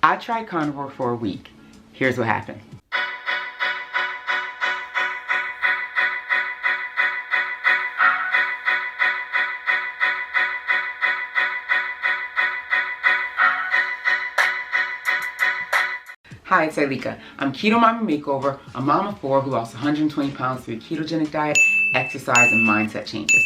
I tried carnivore for a week. Here's what happened. Hi, it's Ileka. I'm Keto Mama Makeover, a mom of 4 who lost 120 pounds through a ketogenic diet, exercise, and mindset changes.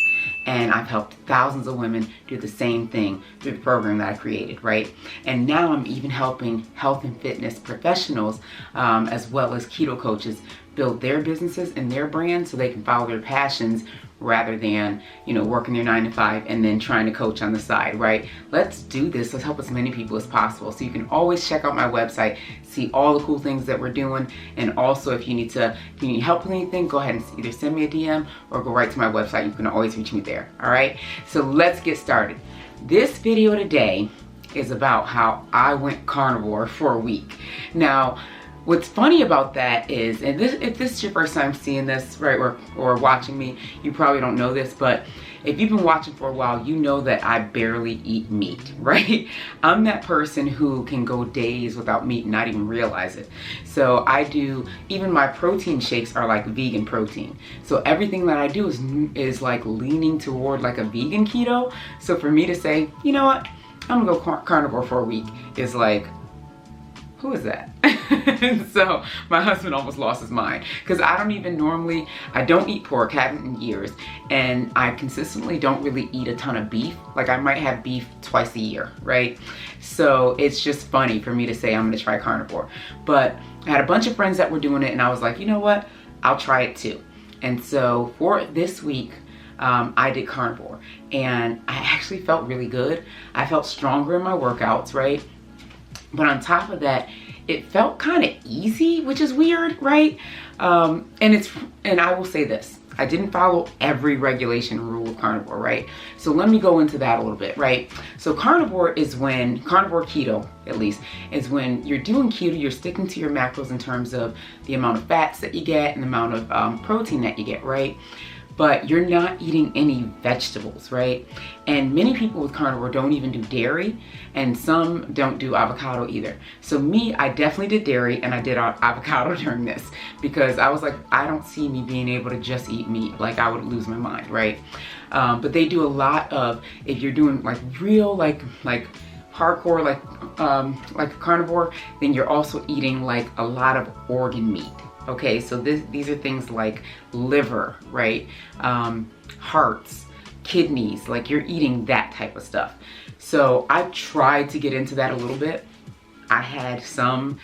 And I've helped thousands of women do the same thing through the program that I created, right? And now I'm even helping health and fitness professionals, as well as keto coaches, build their businesses and their brands so they can follow their passions rather than, working their 9 to 5 and then trying to coach on the side, right? Let's do this. Let's help as many people as possible. So you can always check out my website, see all the cool things that we're doing. And also if you need help with anything, go ahead and either send me a DM or go right to my website. You can always reach me there, all right? So let's get started. This video today is about how I went carnivore for a week. Now, what's funny about that is, and if this is your first time seeing this, right, or watching me, you probably don't know this, but if you've been watching for a while, you know that I barely eat meat, right? I'm that person who can go days without meat and not even realize it. So even my protein shakes are like vegan protein. So everything that I do is like leaning toward like a vegan keto. So for me to say, you know what, I'm gonna go carnivore for a week is like, who is that? So my husband almost lost his mind because I don't eat pork, haven't in years, and I consistently don't really eat a ton of beef. Like I might have beef twice a year, right? So it's just funny for me to say I'm gonna try carnivore. But I had a bunch of friends that were doing it and I was like, you know what? I'll try it too. And so for this week, I did carnivore and I actually felt really good. I felt stronger in my workouts, right? But on top of that, it felt kind of easy, which is weird, right? And I will say this, I didn't follow every regulation rule of carnivore, right? So let me go into that a little bit, right? So carnivore keto, at least, is when you're doing keto, you're sticking to your macros in terms of the amount of fats that you get and the amount of protein that you get, right? But you're not eating any vegetables, right? And many people with carnivore don't even do dairy, and some don't do avocado either. So me, I definitely did dairy and I did avocado during this because I was like, I don't see me being able to just eat meat. Like I would lose my mind, right? But they do a lot of, if you're doing like real, like hardcore, like a carnivore, then you're also eating like a lot of organ meat. Okay, so these are things like liver, right? Hearts, kidneys, like you're eating that type of stuff. So I tried to get into that a little bit. I had some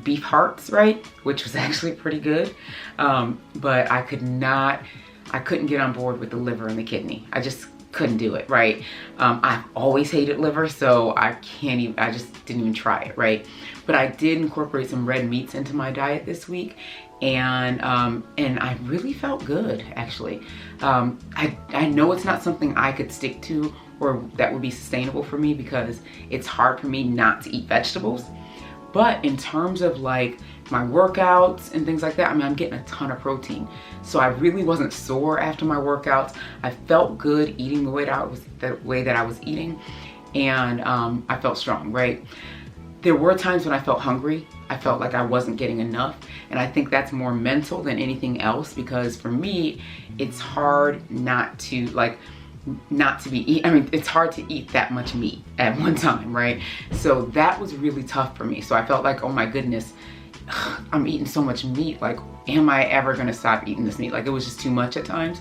beef hearts, right? Which was actually pretty good. But I couldn't get on board with the liver and the kidney. I just couldn't do it, right? I've always hated liver, so I just didn't even try it, right? But I did incorporate some red meats into my diet this week, and I really felt good, actually. I know it's not something I could stick to or that would be sustainable for me because it's hard for me not to eat vegetables. But in terms of like my workouts and things like that, I mean, I'm getting a ton of protein. So I really wasn't sore after my workouts. I felt good eating the way that I was eating, and I felt strong, right? There were times when I felt hungry. I felt like I wasn't getting enough, and I think that's more mental than anything else because for me, it's hard it's hard to eat that much meat at one time, right? So that was really tough for me. So I felt like, oh my goodness, I'm eating so much meat. Like, am I ever gonna stop eating this meat? Like, it was just too much at times.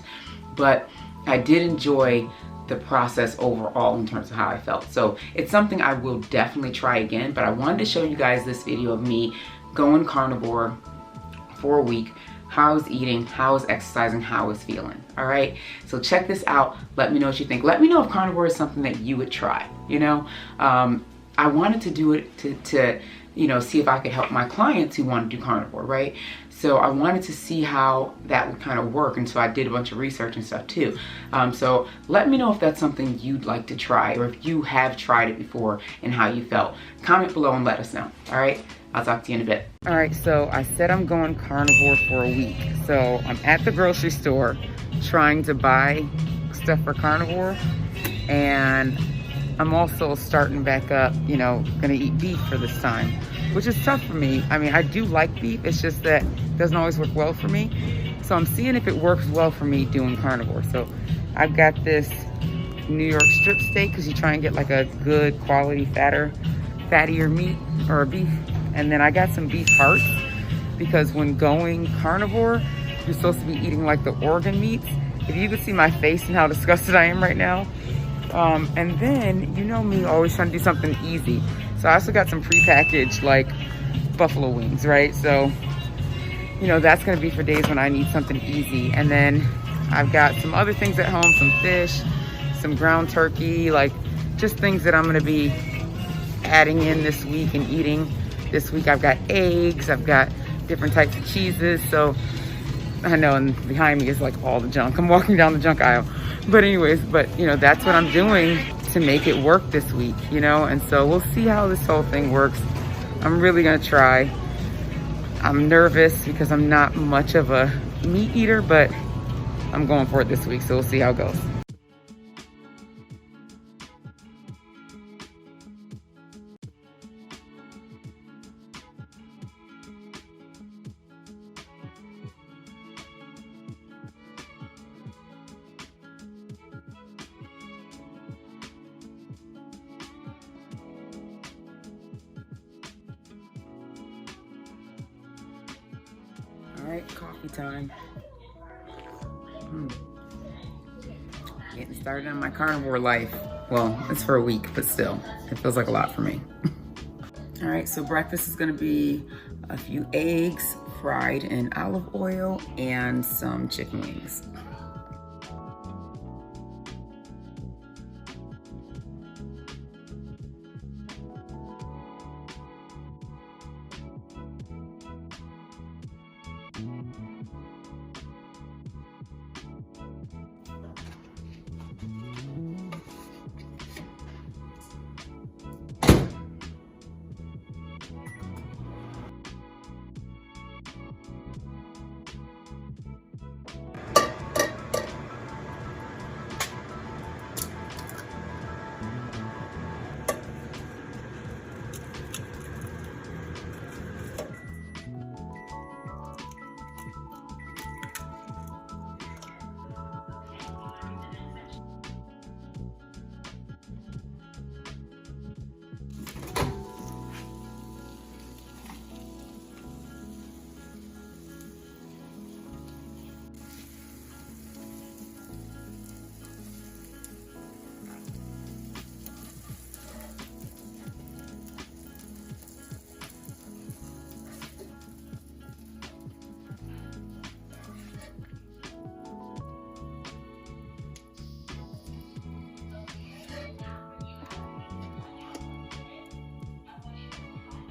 But I did enjoy the process overall in terms of how I felt. So it's something I will definitely try again, but I wanted to show you guys this video of me going carnivore for a week, how I was eating, how I was exercising, how I was feeling. All right, so check this out. Let me know what you think. Let me know if carnivore is something that you would try. I wanted to do it to see if I could help my clients who want to do carnivore, right? So I wanted to see how that would kind of work, and so I did a bunch of research and stuff too. So let me know if that's something you'd like to try, or if you have tried it before and how you felt. Comment below and let us know. All right, I'll talk to you in a bit. All right, so I said I'm going carnivore for a week. So I'm at the grocery store trying to buy stuff for carnivore, and I'm also starting back up, you know, gonna eat beef for this time, which is tough for me. I mean, I do like beef, it's just that it doesn't always work well for me. So I'm seeing if it works well for me doing carnivore. So I've got this New York strip steak, because you try and get like a good quality fattier meat or beef. And then I got some beef hearts, because when going carnivore, you're supposed to be eating like the organ meats. If you could see my face and how disgusted I am right now. And then, you know me, always trying to do something easy. So I also got some prepackaged like buffalo wings, right? So, you know, that's gonna be for days when I need something easy. And then I've got some other things at home, some fish, some ground turkey, like just things that I'm gonna be adding in this week and eating this week. I've got eggs, I've got different types of cheeses. So I know, and behind me is like all the junk. I'm walking down the junk aisle. But anyways, you know, that's what I'm doing to make it work this week, you know? And so we'll see how this whole thing works. I'm really gonna try. I'm nervous because I'm not much of a meat eater, but I'm going for it this week, so we'll see how it goes. All right, coffee time. Getting started on my carnivore life. Well, it's for a week, but still, it feels like a lot for me. All right, so breakfast is gonna be a few eggs fried in olive oil and some chicken wings.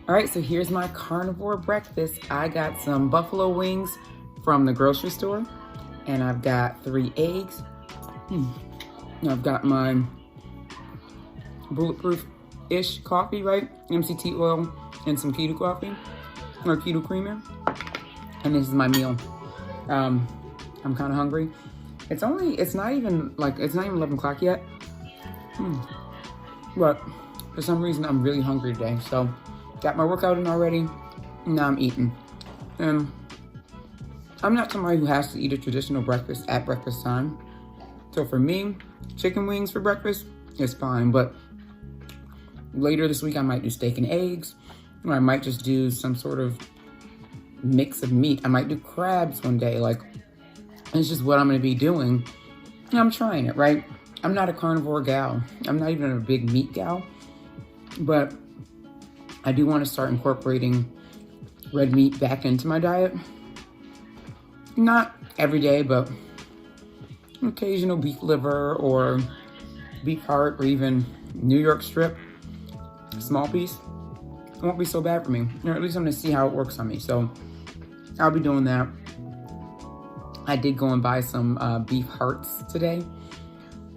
All right, so here's my carnivore breakfast. I got some buffalo wings from the grocery store, and I've got 3 eggs. I've got my bulletproof-ish coffee, right? MCT oil and some keto coffee, or keto creamer. And this is my meal. I'm kind of hungry. It's not even 11 o'clock yet. But for some reason, I'm really hungry today. So got my workout in already. Now I'm eating. And I'm not somebody who has to eat a traditional breakfast at breakfast time. So for me, chicken wings for breakfast is fine. But later this week, I might do steak and eggs. Or I might just do some sort of mix of meat. I might do crabs one day. Like, it's just what I'm gonna be doing. And I'm trying it, right? I'm not a carnivore gal. I'm not even a big meat gal. But I do want to start incorporating red meat back into my diet. Not every day, but occasional beef liver or beef heart or even New York strip, small piece. It won't be so bad for me. Or at least I'm gonna see how it works on me. So I'll be doing that. I did go and buy some beef hearts today.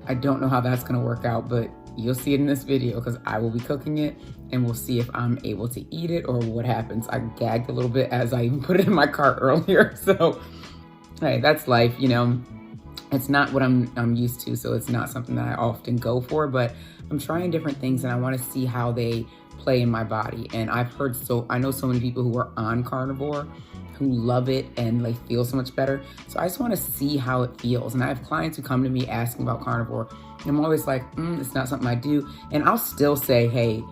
I don't know how that's gonna work out, but you'll see it in this video because I will be cooking it and we'll see if I'm able to eat it or what happens. I gagged a little bit as I even put it in my cart earlier. So, hey, that's life, you know. It's not what I'm used to, so it's not something that I often go for, but I'm trying different things and I want to see how they play in my body. And I know so many people who are on carnivore who love it and they feel so much better. So I just want to see how it feels. And I have clients who come to me asking about carnivore. And I'm always like, it's not something I do. And I'll still say, hey,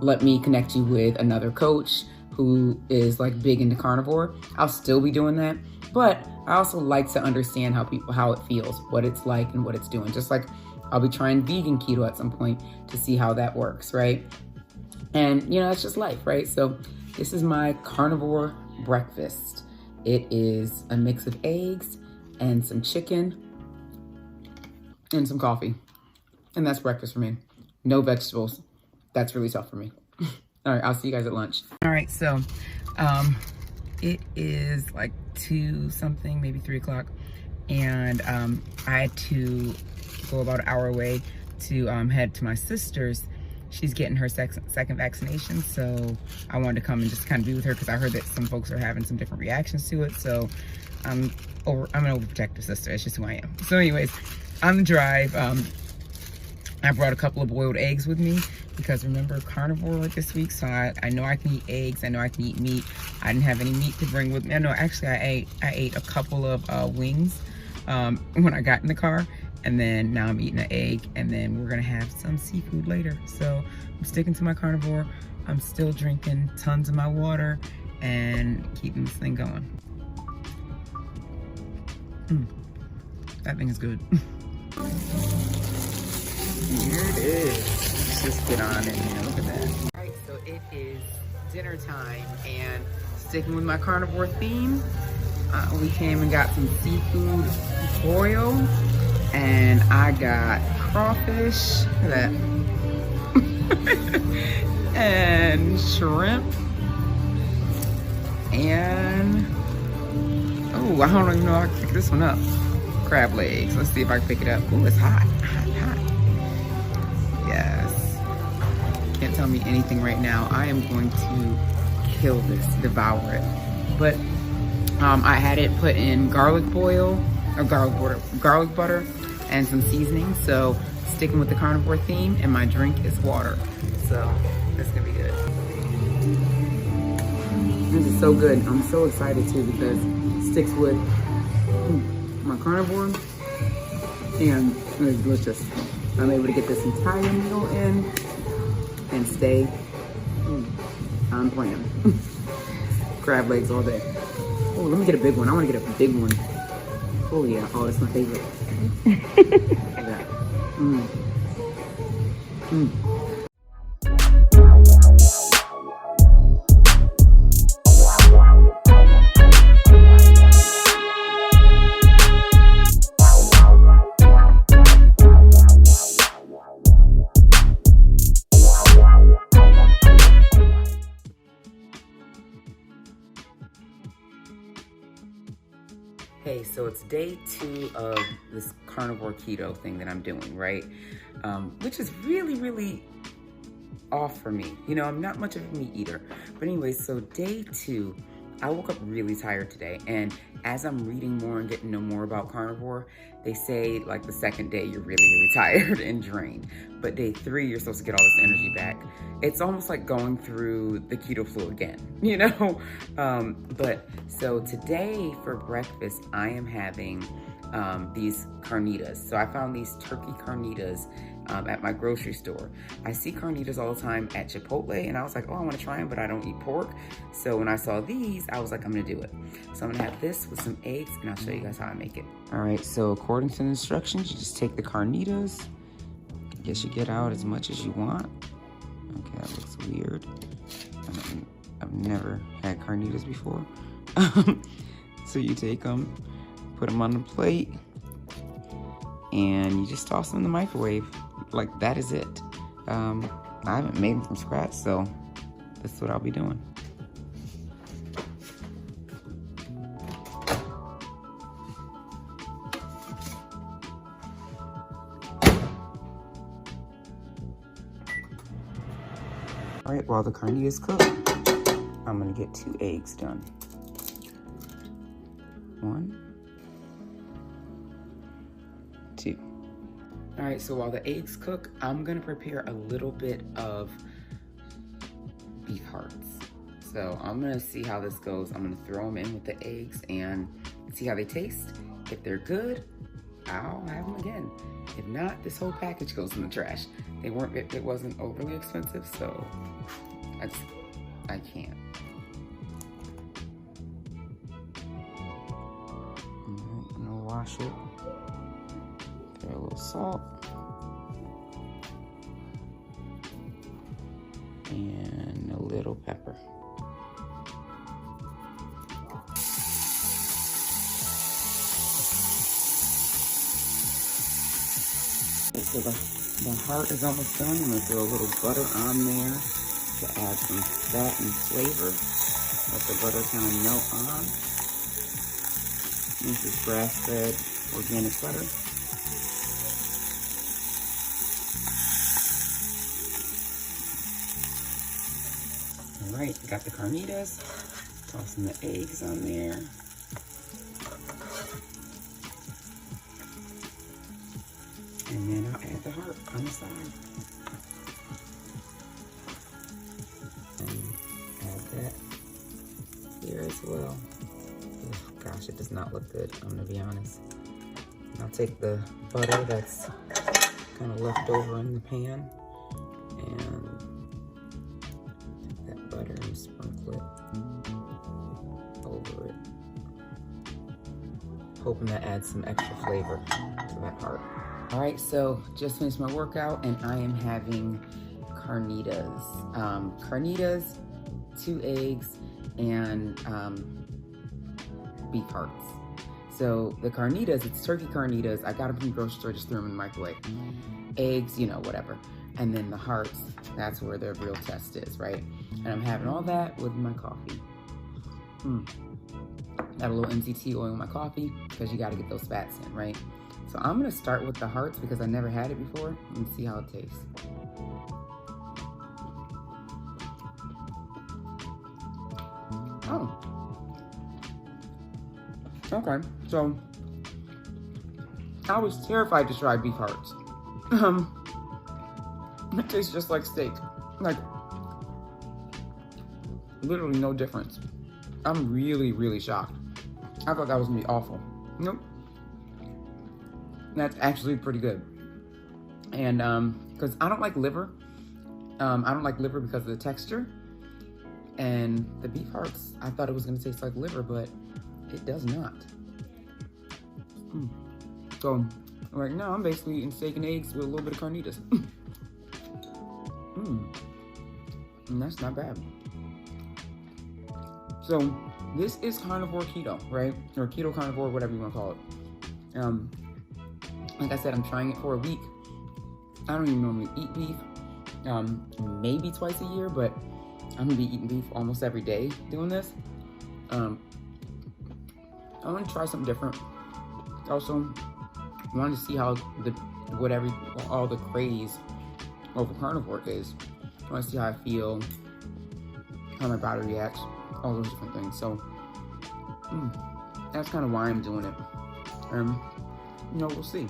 let me connect you with another coach who is like big into carnivore. I'll still be doing that. But I also like to understand how it feels, what it's like and what it's doing. Just like I'll be trying vegan keto at some point to see how that works, right? And you know, it's just life, right? So this is my carnivore breakfast. It is a mix of eggs and some chicken and some coffee. And that's breakfast for me. No vegetables. That's really tough for me. All right, I'll see you guys at lunch. All right, so it is like 2 something, maybe 3 o'clock. And I had to go about an hour away to head to my sister's. She's getting her second vaccination, so I wanted to come and just kind of be with her because I heard that some folks are having some different reactions to it. So I'm an overprotective sister. It's just who I am. So anyways, on the drive, I brought a couple of boiled eggs with me because remember, carnivore this week, so I know I can eat eggs. I know I can eat meat. I didn't have any meat to bring with me. No, actually, I ate a couple of wings when I got in the car. And then now I'm eating an egg, and then we're gonna have some seafood later. So I'm sticking to my carnivore. I'm still drinking tons of my water and keeping this thing going. That thing is good. Here it is. Let's just get on in here, look at that. All right, so it is dinner time, and sticking with my carnivore theme, we came and got some seafood boil. And I got crawfish, look at that, and shrimp, and, oh, I don't even know how to pick this one up. Crab legs, let's see if I can pick it up. Oh, it's hot, hot. Yes. Can't tell me anything right now. I am going to kill this, devour it. But I had it put in garlic butter, and some seasoning. So sticking with the carnivore theme, and my drink is water. So that's gonna be good. This is so good. I'm so excited too because it sticks with my carnivore and it's delicious. I'm able to get this entire meal in and stay on plan. Crab legs all day. Oh, let me get a big one. I want to get a big one. Oh yeah, oh, that's my favorite. Look at that. Hey, so it's day 2 of this carnivore keto thing that I'm doing, right? Which is really, really off for me. You know, I'm not much of a meat eater. But anyway, so day 2, I woke up really tired today. And as I'm reading more and getting to know more about carnivore, they say like the second day you're really, really tired and drained. But day 3, you're supposed to get all this energy back. It's almost like going through the keto flu again, you know? But so today for breakfast, I am having these carnitas. So I found these turkey carnitas at my grocery store. I see carnitas all the time at Chipotle, and I was like, oh, I want to try them, but I don't eat pork. So when I saw these, I was like, I'm gonna do it. So I'm gonna have this with some eggs, and I'll show you guys how I make it. All right, so according to the instructions, you just take the carnitas. I guess you get out as much as you want. Okay, that looks weird. I've never had carnitas before. So you take them, put them on the plate, and you just toss them in the microwave. Like, that is it. I haven't made them from scratch, so this is what I'll be doing. All right, while the carnitas cook, I'm gonna get 2 eggs done. 1, 2. All right, so while the eggs cook, I'm gonna prepare a little bit of beef hearts. So I'm gonna see how this goes. I'm gonna throw them in with the eggs and see how they taste. If they're good, I'll have them again. If not, this whole package goes in the trash. It wasn't overly expensive, so I can't. I'm gonna wash it. Throw a little salt. And a little pepper. So the heart is almost done. I'm gonna throw a little butter on there to add some fat and flavor. Let the butter kind of melt on. This is grass-fed organic butter. All right, got the carnitas. Tossing the eggs on there. And then I'll add the heart on the side. And add that here as well. Ugh, gosh, it does not look good, I'm gonna be honest. And I'll take the butter that's kind of left over in the pan and take that butter and sprinkle it over it. Hoping that adds some extra flavor to that heart. All right, so just finished my workout and I am having carnitas. Carnitas, 2 eggs, and beef hearts. So the carnitas, it's turkey carnitas. I got them from the grocery store, just threw them in the microwave. Eggs, you know, whatever. And then the hearts, that's where the real test is, right? And I'm having all that with my coffee. Got a little MCT oil in my coffee because you got to get those fats in, right? So I'm gonna start with the hearts because I never had it before and see how it tastes. Oh. Okay, so I was terrified to try beef hearts. It tastes just like steak. Like, literally no difference. I'm really, really shocked. I thought that was gonna be awful. Nope. That's actually pretty good. And because I don't like liver. I don't like liver because of the texture. And the beef hearts, I thought it was gonna taste like liver, but it does not. So right now I'm basically eating steak and eggs with a little bit of carnitas. And that's not bad. So this is carnivore keto, right? Or keto carnivore, whatever you want to call it. Like I said, I'm trying it for a week. I don't even normally eat beef, maybe twice a year, but I'm gonna be eating beef almost every day doing this. I want to try something different. Also, wanted to see how all the craze over carnivore is. I want to see how I feel, how my body reacts, all those different things. So that's kind of why I'm doing it. You know, we'll see.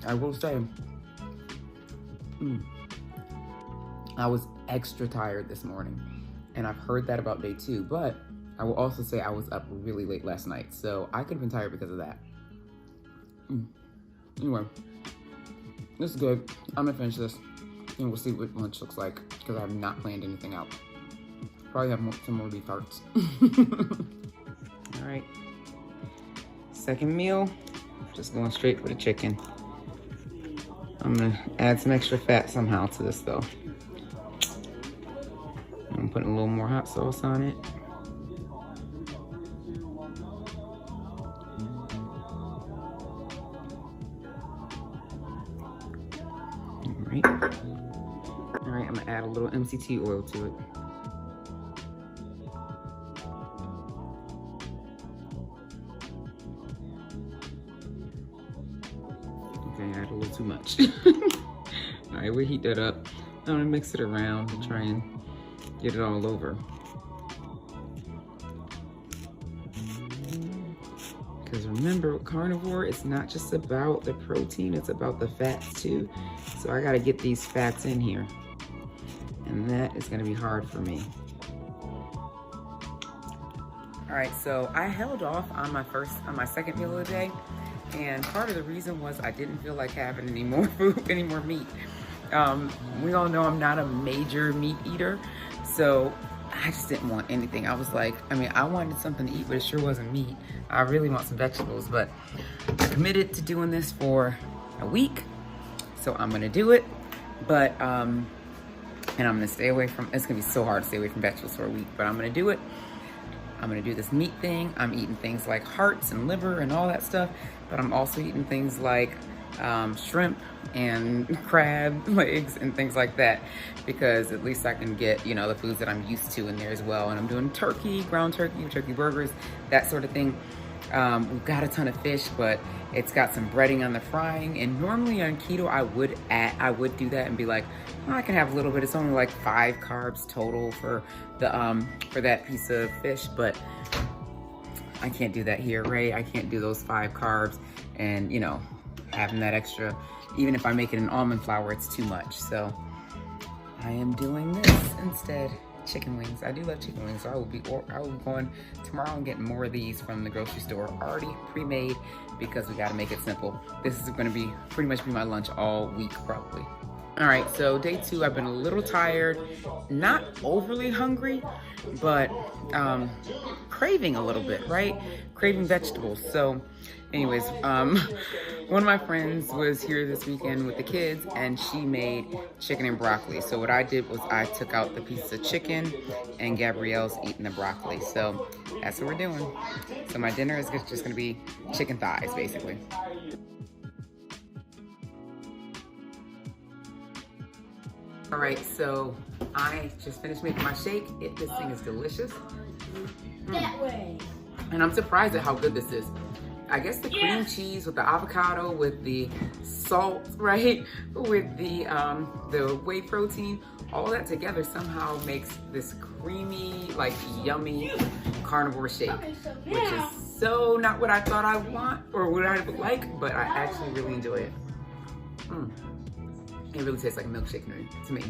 I will say, I was extra tired this morning, and I've heard that about day 2, but I will also say I was up really late last night, so I could have been tired because of that. Anyway, this is good. I'm gonna finish this, and we'll see what lunch looks like, because I have not planned anything out. Probably have some more beef hearts. All right, second meal, just going straight for the chicken. I'm gonna add some extra fat somehow to this though. I'm putting a little more hot sauce on it. All right, I'm gonna add a little MCT oil to it. Okay, I add a little too much. All right, we'll heat that up. I'm gonna mix it around to try and get it all over. Because remember, carnivore, it's not just about the protein, it's about the fats too. So I gotta get these fats in here. And that is gonna be hard for me. All right, so I held off on my second meal of the day. And part of the reason was I didn't feel like having any more food, any more meat. We all know I'm not a major meat eater. So I just didn't want anything. I was like, I wanted something to eat, but it sure wasn't meat. I really want some vegetables, but I committed to doing this for a week. So I'm gonna do it, but, and I'm gonna stay away from, it's gonna be so hard to stay away from vegetables for a week, but I'm gonna do it. I'm gonna do this meat thing. I'm eating things like hearts and liver and all that stuff, but I'm also eating things like shrimp and crab legs and things like that, because at least I can get, the foods that I'm used to in there as well. And I'm doing turkey, ground turkey, turkey burgers, that sort of thing. We've got a ton of fish, but it's got some breading on the frying. And normally on keto, I would do that and be like, I can have a little bit. It's only like 5 carbs total for the for that piece of fish, but I can't do that here, right? I can't do those 5 carbs and having that extra. Even if I make it in almond flour, it's too much. So I am doing this instead. Chicken wings. I do love chicken wings, so I will be going tomorrow and getting more of these from the grocery store, already pre-made, because we got to make it simple. This is going to be pretty much my lunch all week probably. All right, so day 2, I've been a little tired, not overly hungry, but craving a little bit, right? Craving vegetables. So anyways, one of my friends was here this weekend with the kids, and she made chicken and broccoli. So what I did was I took out the piece of chicken, and Gabrielle's eating the broccoli. So that's what we're doing. So my dinner is just gonna be chicken thighs, basically. All right, so I just finished making my shake. This thing is delicious. That way. And I'm surprised at how good this is. I guess the cream cheese with the avocado, with the salt, right? With the whey protein, all that together somehow makes this creamy, like yummy carnivore shake, which is so not what I thought I want or what I would like, but I actually really enjoy it. It really tastes like a milkshake to me.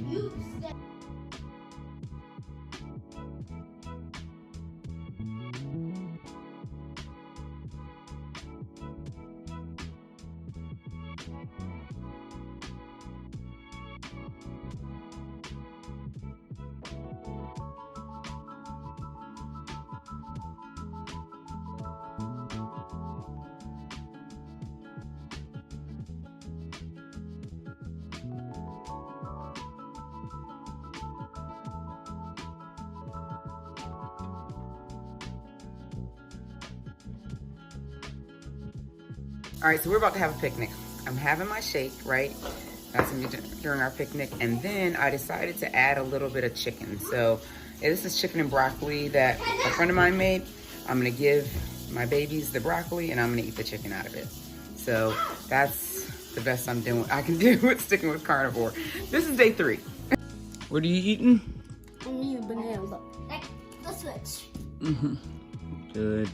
All right, so we're about to have a picnic. I'm having my shake, right? That's gonna be during our picnic. And then I decided to add a little bit of chicken. So this is chicken and broccoli that a friend of mine made. I'm gonna give my babies the broccoli and I'm gonna eat the chicken out of it. So that's the best I can do with sticking with carnivore. This is day 3. What are you eating? I'm eating bananas. Let's switch. Good.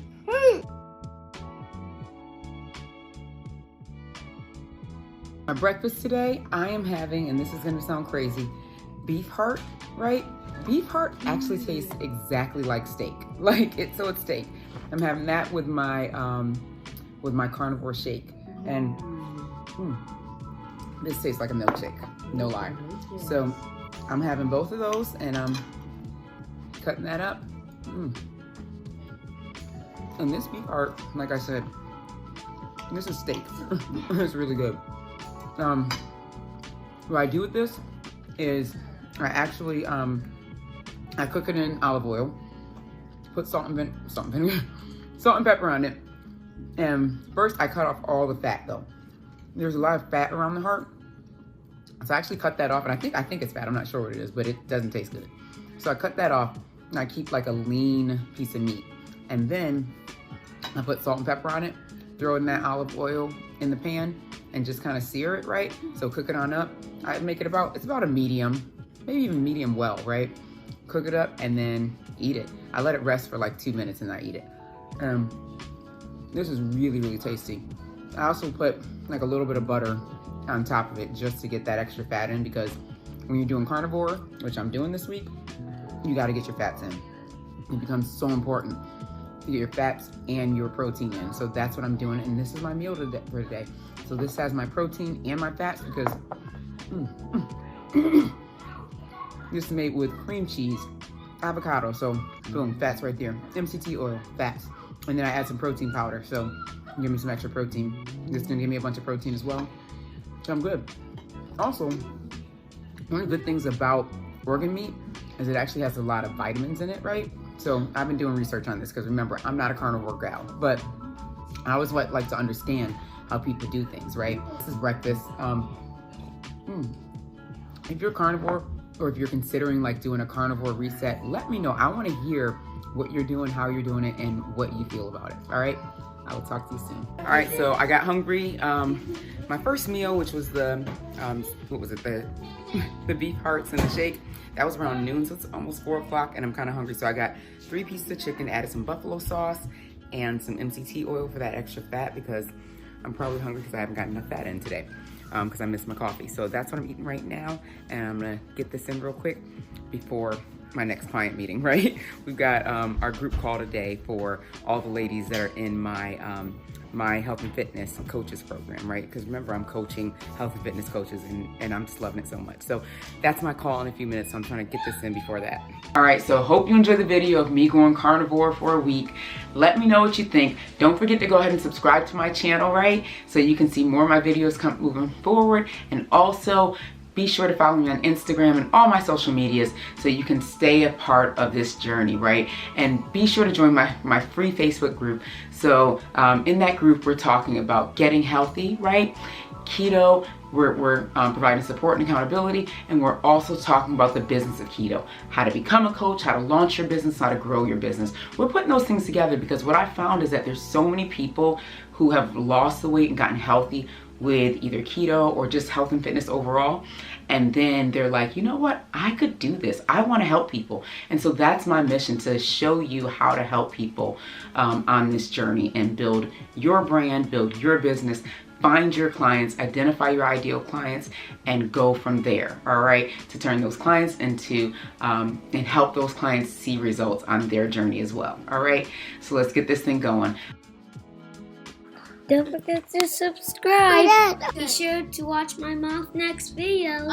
My breakfast today, I am having, and this is gonna sound crazy, beef heart, right? Beef heart actually tastes exactly like steak. So it's steak. I'm having that with my carnivore shake. And this tastes like a milkshake, no lie. So I'm having both of those and I'm cutting that up. And this beef heart, like I said, this is steak. It's really good. What I do with this is I actually I cook it in olive oil, put salt and pepper on it, and first I cut off all the fat though. There's a lot of fat around the heart, so I actually cut that off, and I think it's fat. I'm not sure what it is, but it doesn't taste good. So I cut that off, and I keep like a lean piece of meat, and then I put salt and pepper on it, throw in that olive oil in the pan, and just kind of sear it, right? So cook it on up. I make it it's about a medium, maybe even medium well, right? Cook it up and then eat it. I let it rest for like 2 minutes and I eat it. This is really, really tasty. I also put like a little bit of butter on top of it just to get that extra fat in, because when you're doing carnivore, which I'm doing this week, you got to get your fats in. It becomes so important to get your fats and your protein in. So that's what I'm doing, and this is my meal for today. So this has my protein and my fats because this is made with cream cheese, avocado, so boom, fats right there. MCT oil, fats. And then I add some protein powder, so give me some extra protein. This is gonna give me a bunch of protein as well. So I'm good. Also, one of the good things about organ meat is it actually has a lot of vitamins in it, right? So I've been doing research on this because remember, I'm not a carnivore gal, but I always like to understand how people do things, right? This is breakfast. If you're carnivore, or if you're considering like doing a carnivore reset, let me know. I want to hear what you're doing, how you're doing it, and what you feel about it. All right, I will talk to you soon. All right, so I got hungry. My first meal, which was the what was it, the beef hearts and the shake, that was around noon, so it's almost 4 o'clock, and I'm kind of hungry. So I got 3 pieces of chicken, added some buffalo sauce and some MCT oil for that extra fat, because I'm probably hungry because I haven't gotten enough fat in today, because I missed my coffee. So that's what I'm eating right now, and I'm gonna get this in real quick before my next client meeting, right? We've got our group call today for all the ladies that are in my my health and fitness coaches program, right? Because remember, I'm coaching health and fitness coaches, and I'm just loving it so much. So that's my call in a few minutes, so I'm trying to get this in before that. All right, so hope you enjoyed the video of me going carnivore for a week. Let me know what you think. Don't forget to go ahead and subscribe to my channel, right? So you can see more of my videos come moving forward, and also be sure to follow me on Instagram and all my social medias so you can stay a part of this journey, right? And be sure to join my free Facebook group. So in that group, we're talking about getting healthy, right? Keto, we're providing support and accountability, and we're also talking about the business of keto, how to become a coach, how to launch your business, how to grow your business. We're putting those things together because what I found is that there's so many people who have lost the weight and gotten healthy with either keto or just health and fitness overall, and then they're like, you know what, I could do this, I want to help people. And so that's my mission, to show you how to help people on this journey and build your brand, build your business, find your clients, identify your ideal clients, and go from there, all right, to turn those clients into and help those clients see results on their journey as well. All right, so let's get this thing going. Don't forget to subscribe. Be sure to watch my mom's next video.